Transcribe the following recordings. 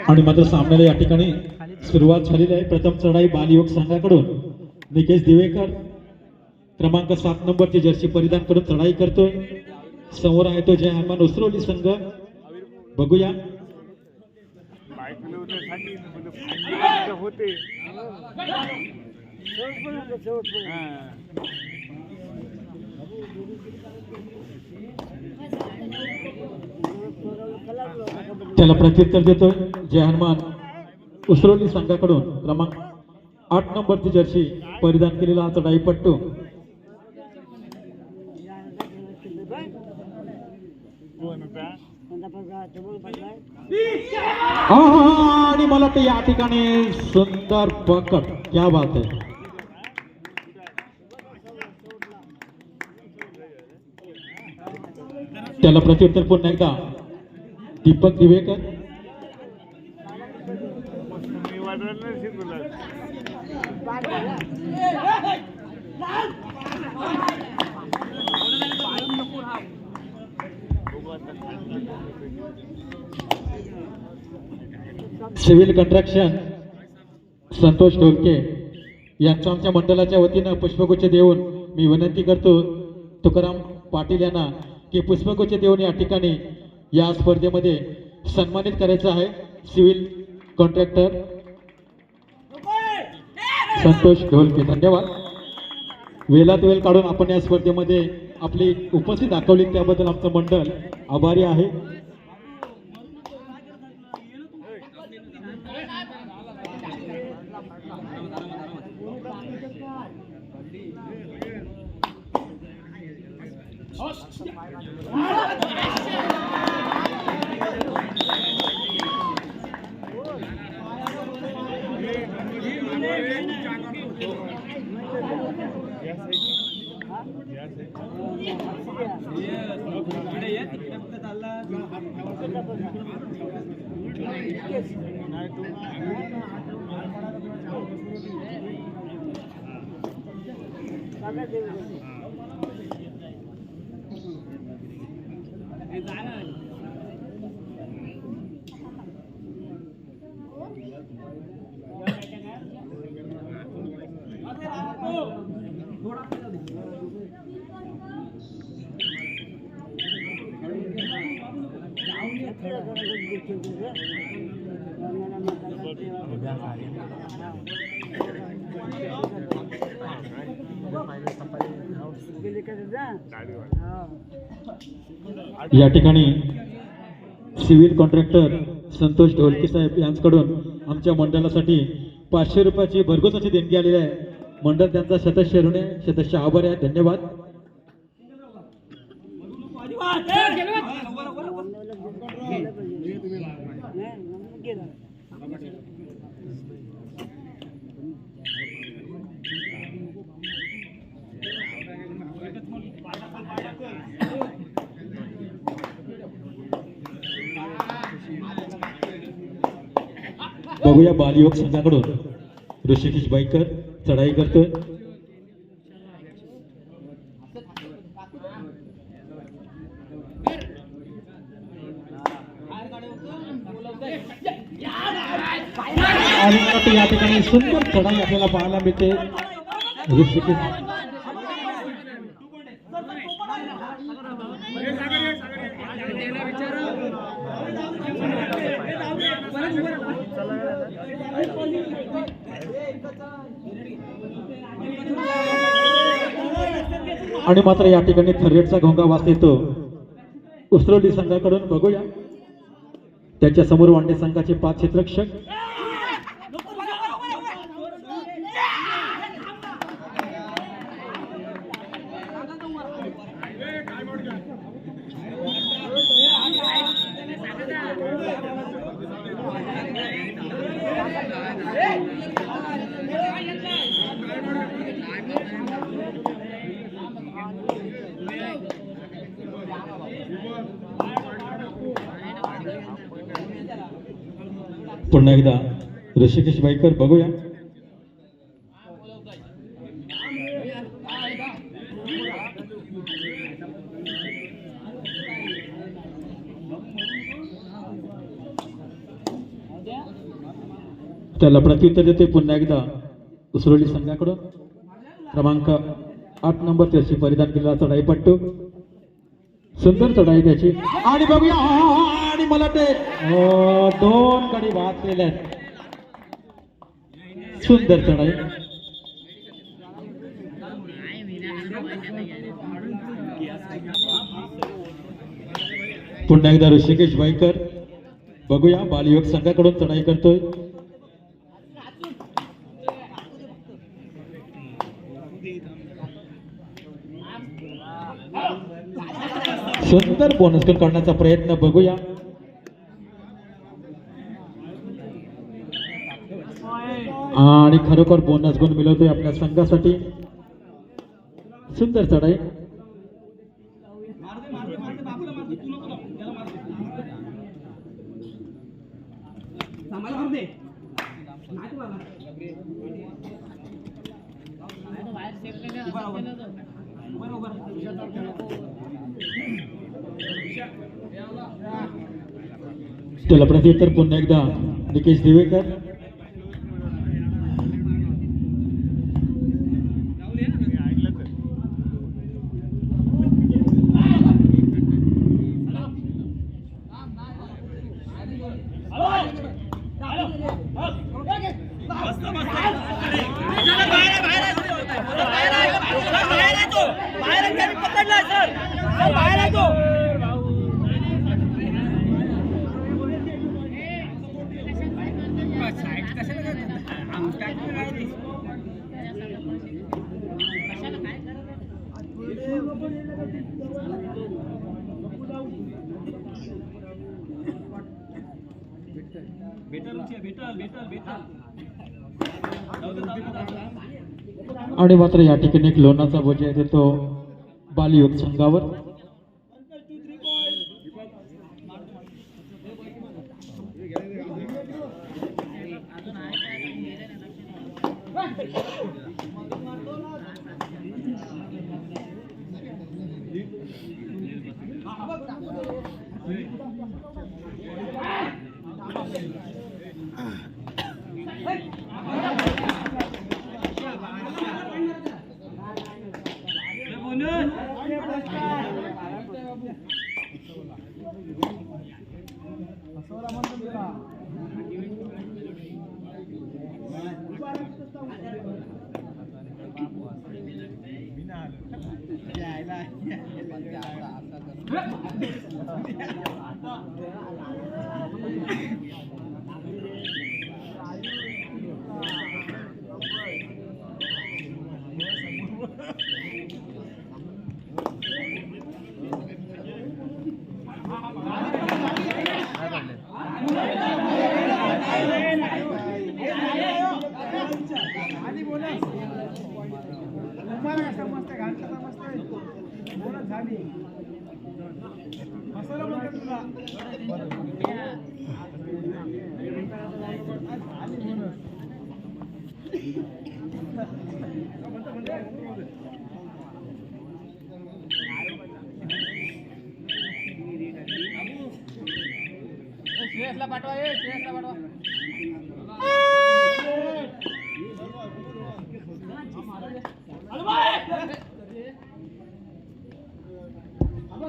आणि मात्र सामन्याला या ठिकाणी सुरुवात झालेली आहे। प्रथम चढाई बालयुवक संघाकडून निकेश दिवेकर क्रमांक 7 नंबरची जर्सी परिधान करून चढाई करतोय। समोर आहे तो जय हनुमान उसरोली संघ। बघूया त्याला प्रत्युत्तर देतोय जय हनुमान उसरोली संघाकडून क्रमांक 8 नंबरची जर्सी परिधान केलेला हा चढाईपट्टू। आणि मला वाटतं या ठिकाणी सुंदर पकड, क्या बात आहे। त्याला प्रत्युत्तर पुन्हा एकदा दीपक दिवेकर। सिव्हिल कंट्रॅक्शन संतोष ढोलके यांच्या आमच्या मंडळाच्या वतीनं पुष्पगुच्छ देऊन मी विनंती करतो तुकाराम पाटील यांना की पुष्पगुच्छ देऊन या ठिकाणी या स्पर्धेमध्ये सन्मानित करायचं आहे। सिव्हिल कॉन्ट्रॅक्टर संतोष ढोलके, धन्यवाद। वेळात वेळ काढून आपण या स्पर्धेमध्ये आपली उपस्थिती दाखवली त्याबद्दल आमचं मंडळ आभारी आहे। या ठिकाणी सिव्हिल कॉन्ट्रॅक्टर संतोष ढोलके साहेब यांच्याकडून आमच्या मंडळासाठी 500 रुपयाची भरघोस अशी देणगी आलेली आहे। मंडळ त्यांचा शतश ऋणी शतश आभारी आहे, धन्यवाद। बघूया बालयुवक संघाकडून ऋषिकेश बाईकर चढाई करतोय। आणि या ठिकाणी सुंदर चढाई आपल्याला पाहायला मिळते। ऋषिकेश आणि मात्र या ठिकाणी थर्रेटचा घोंगा वाजत येतो उसरोली संघाकडून। बघूया त्याच्या समोर वांडे संघाचे 5 क्षेत्ररक्षक। पुन्हा एकदा ऋषिकेश बाईकर, बघूया त्याला प्रत्युत्तर देते पुन्हा एकदा उसरोली संघाकडून क्रमांक 8 नंबर जर्सी परिधान केलेला चढाईपट्टू. सुंदर चढाई त्याची आणि बघूया आणि मला ते 2 गडी बाद केलेले आहेत. सुंदर चढाई. पुन्हा एकदा ऋषिकेश भाईकर बघूया बालयुवक संघाकडून चढाई करतोय. सुंदर बोनस गुण काढण्याचा प्रयत्न बघूया. आणि खरोखर बोनस गुण मिळवतोय आपल्या संघासाठी. सुंदर चढाई. त्याला प्रत्युत्तर पुन्हा एकदा निकेश दिवेकर. आणि मात्र या ठिकाणी एक लोणाचा बोजा येतो तो बालयुवक संघावर.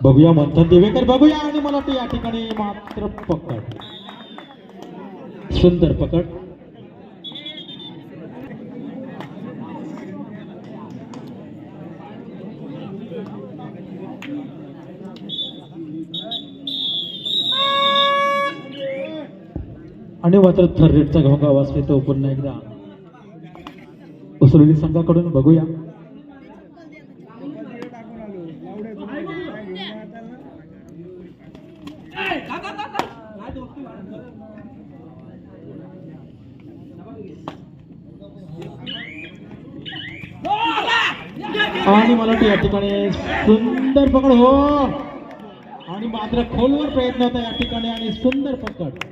बघूया मंथन देवेकर बघूया आणि मला वाटतं या ठिकाणी मात्र पकड. सुंदर पकड. आणि मात्र थर्ड रेटचा घोंगा वाजतोय तो पुन्हा एकदा उसरोली संघाकडून. बघूया आणि मला वाटतं या ठिकाणी सुंदर पकड. हो आणि मात्र खोलवर प्रयत्न होता या ठिकाणी आणि सुंदर पकड.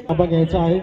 ताबा घ्यायचा आहे.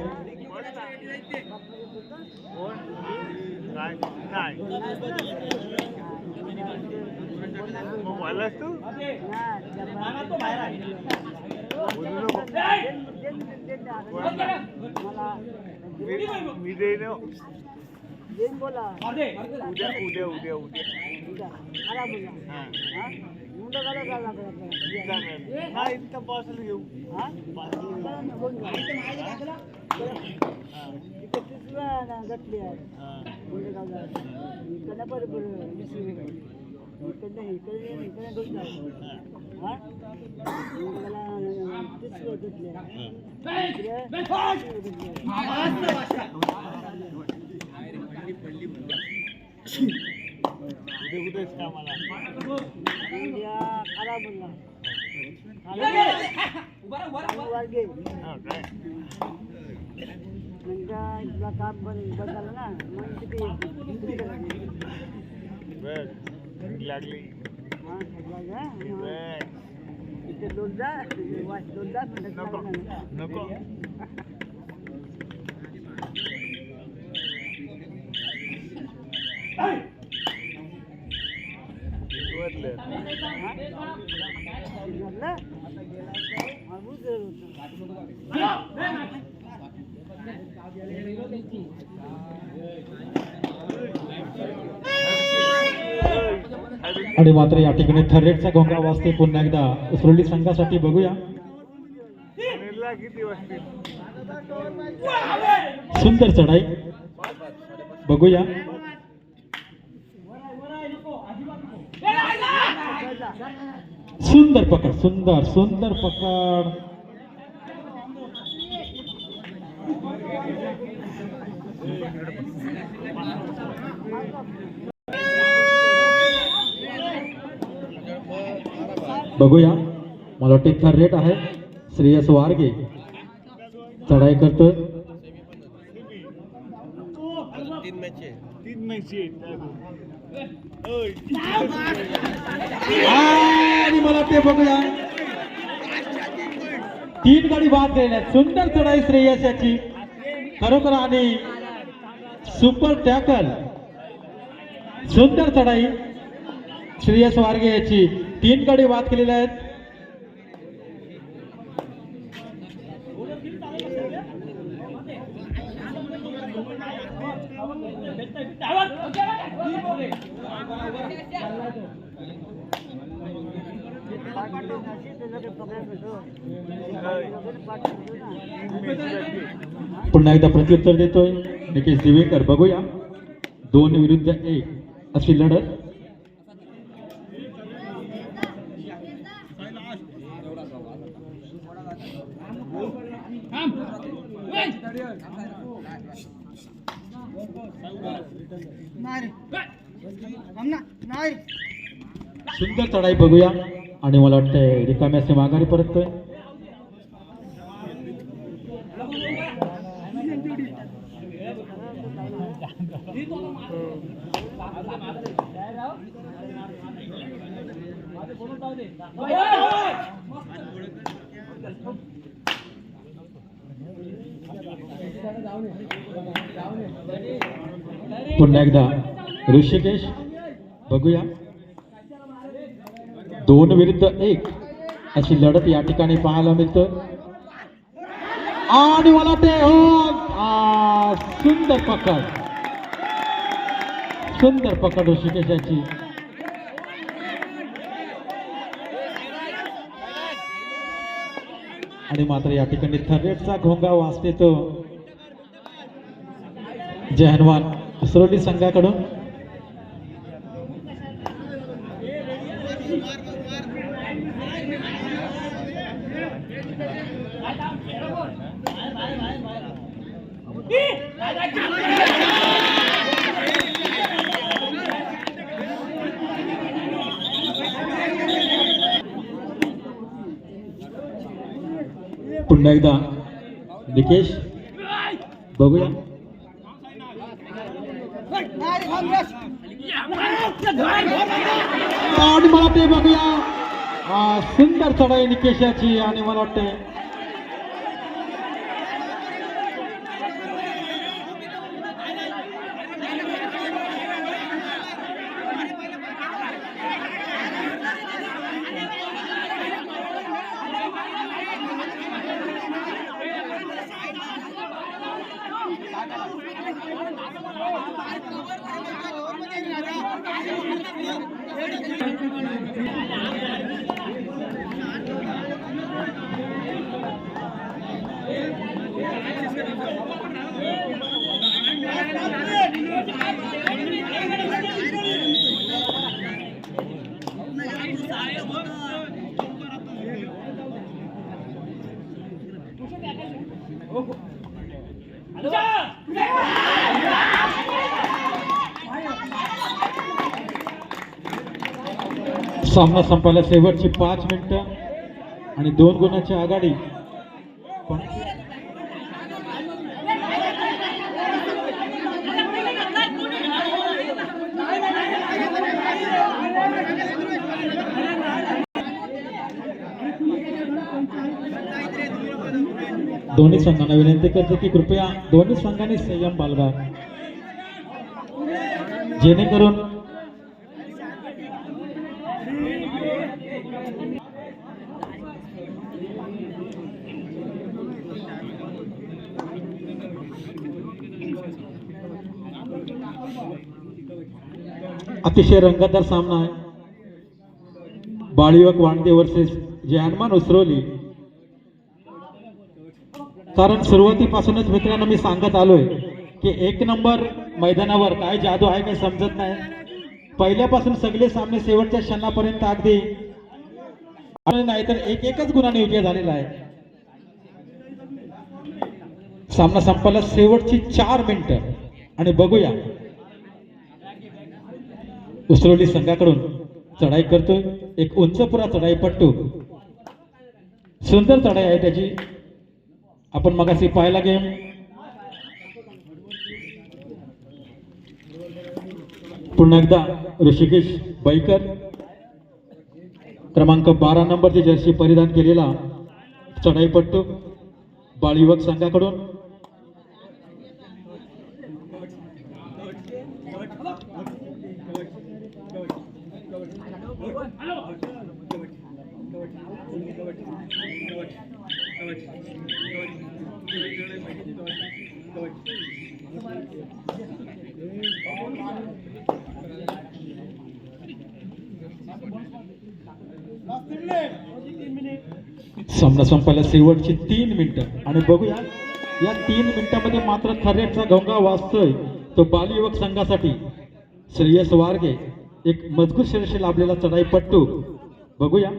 लागली नको आणि मात्र या ठिकाणी थर्ड रेटचा घोंगा वाजते पुन्हा एकदा उसरोली संघासाठी. बघूया सुंदर चढाई, बघूया सुंदर पकड, सुंदर सुंदर पकड. बघूया, मला वाटते थर्ड रेट आहे. श्रेयस वारगे चढाई करतोय. तीन मॅच आणि मला ते बघूया 3 गाडी बाद गेल्या. सुंदर चढाई श्रेयस याची खरोखर आणि सुपर टॅकल. सुंदर चढाई श्रेयस वारगे याची 3 गाडी बाद केलेल्या आहेत. पुन्हा एकदा प्रत्युत्तर देतोय निकेश दिवेकर. बघूया 2 विरुद्ध 1 अशी लढत. सुंदर चढाई बघूया आणि मला वाटतंय रिकाम्याचे माघारी परततोय. पुन्हा एकदा ऋषिकेश. बघूया 2 विरुद्ध 1 अशी लढत या ठिकाणी पाहायला मिळतं. आणि मला ते सुंदर पकड, सुंदर पकड ऋषिकेशाची. आणि मात्र या ठिकाणी थर्ड रेटचा घोंगा वाजते तो जय हनुमान उसरोली संघाकडून. पुन्हा एकदा निकेश बघूया. आणि मला ते बघूया सुंदर चढाई निकेशाची. आणि मला वाटते सामना संपायला शेवटची 5 मिनिटं आणि 2 गुणाची आघाडी. दोन्ही संघांना विनंती करते की कृपया दोन्ही संघांनी संयम बाळगा, जेणेकरून अतिशय रंगतदार सामना आहे. बाळयुवक वांडे वर्सेस जयहनुमान उसरोली. कारण सुरुवातीपासूनच मित्रांनो मी सांगत आलोय की 1 नंबर मैदानावर काय जादू आहे काही समजत नाही. पहिल्यापासून सगळे सामने शेवटच्या क्षणापर्यंत अगदी नाहीतर एकच गुणाने विजय झालेला आहे. सामना संपायला शेवटची 4 मिनिटं आणि बघूया उसरोली संघाकडून चढाई करतोय एक उंचपुरा चढाईपट्टू. सुंदर चढाई आहे त्याची, आपण मगाशी पाहायला गेम. पुन्हा एकदा ऋषिकेश बैकर क्रमांक 12 नंबरची जर्सी परिधान केलेला चढाईपट्टू बाळयुवक संघाकडून. सामना संपायला शेवटची 3 मिनिटं आणि बघूया या 3 मिनिटांमध्ये मात्र थर्रेटचा घोंगा वाजतोय तो बालयुवक संघासाठी. श्रेयस वारगे एक मजबूत शरीर लाभलेला चढाईपट्टू. बघूया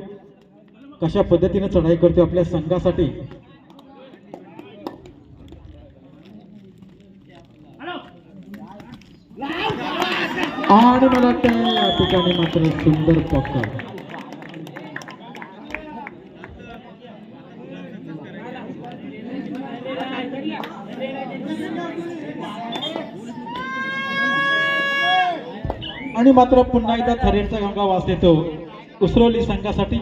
कशा पद्धतीने चढाई करतो आपल्या संघासाठी. आणि मला वाटतं या ठिकाणी मात्र सुंदर पकड. आणि मात्र पुन्हा एकदा थरेटचा घोंगा वास देतो उसरोली संघासाठी.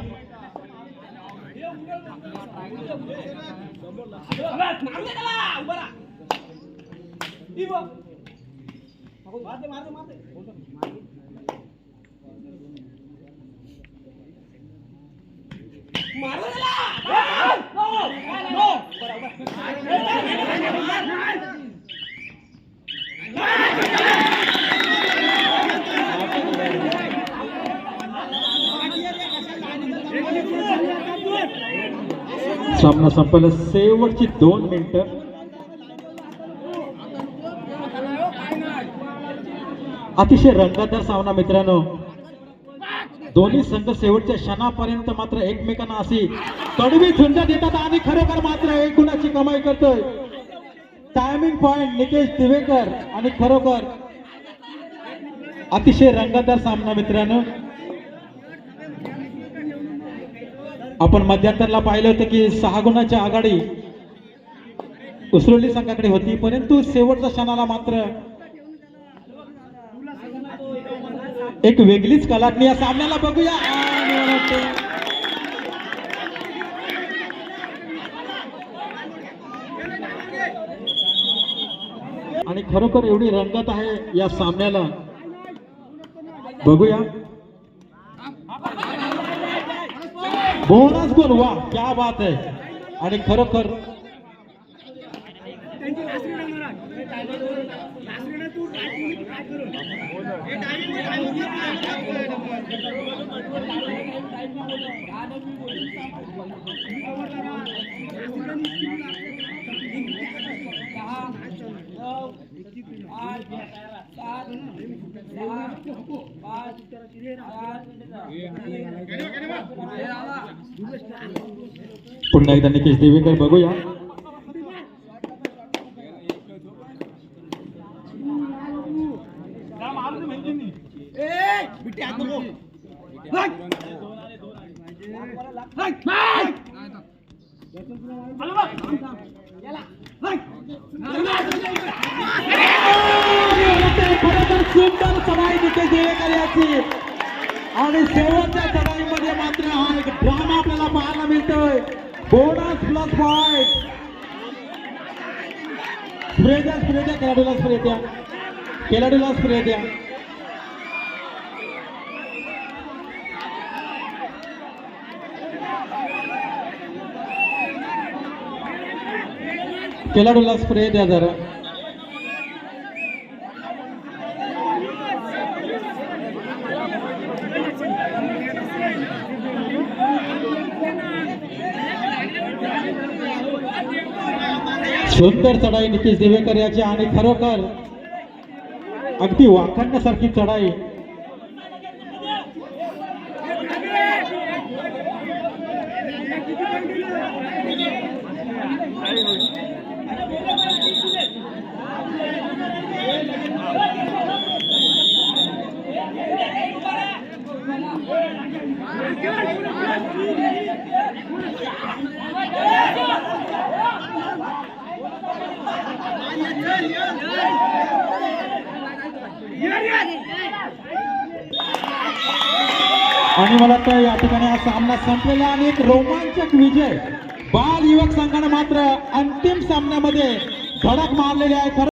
सामना संपला शेवटची 2 मिनिटं. अतिशय रंगतदार सामना मित्रांनो. दोन्ही संघ शेवटच्या क्षणापर्यंत मात्र एकमेकांना अशी कडवी झुंज देतात आणि खरोखर मात्र एक गुणाची कमाई करतोय टायमिंग पॉइंट निकेश दिवेकर. आणि खरोखर अतिशय रंगतदार सामना मित्रांनो. आपण मध्यंतरला पाहिलं होतं की 6 गुणाची आघाडी उसरोली संघाकडे होती, परंतु शेवटच्या क्षणाला मात्र एक वेगळीच कलाटणी या सामन्याला बघूया. आणि खरोखर एवढी रंगत आहे या सामन्याला, बघूया. बोनस गोल, वा क्या बात आहे. आणि खरोखर पुन्हा एकदा निकेश देवेकर, बघूया. सुंदर चढाई निकेश देवेकर याची, आणि शेवटच्या चढाईमध्ये मात्र हा एक ड्रामा आपल्याला पाहायला मिळतोय. Bonus plus point. स्प्रे द्या, स्प्रे द्या, खेळाडूला स्प्रे द्या, खेळाडूला स्प्रे द्या. खेळाडूला स्प्रे द्या जरा. सुंदर चढाई निकेश देवेकर याची, आणि खरोखर अगदी वाखाणण्यासारखी चढाई. आणि मला तर या ठिकाणी हा सामना संपलेला आणि एक रोमांचक विजय. बाल युवक संघाने मात्र अंतिम सामन्यामध्ये धडक मारलेली आहे.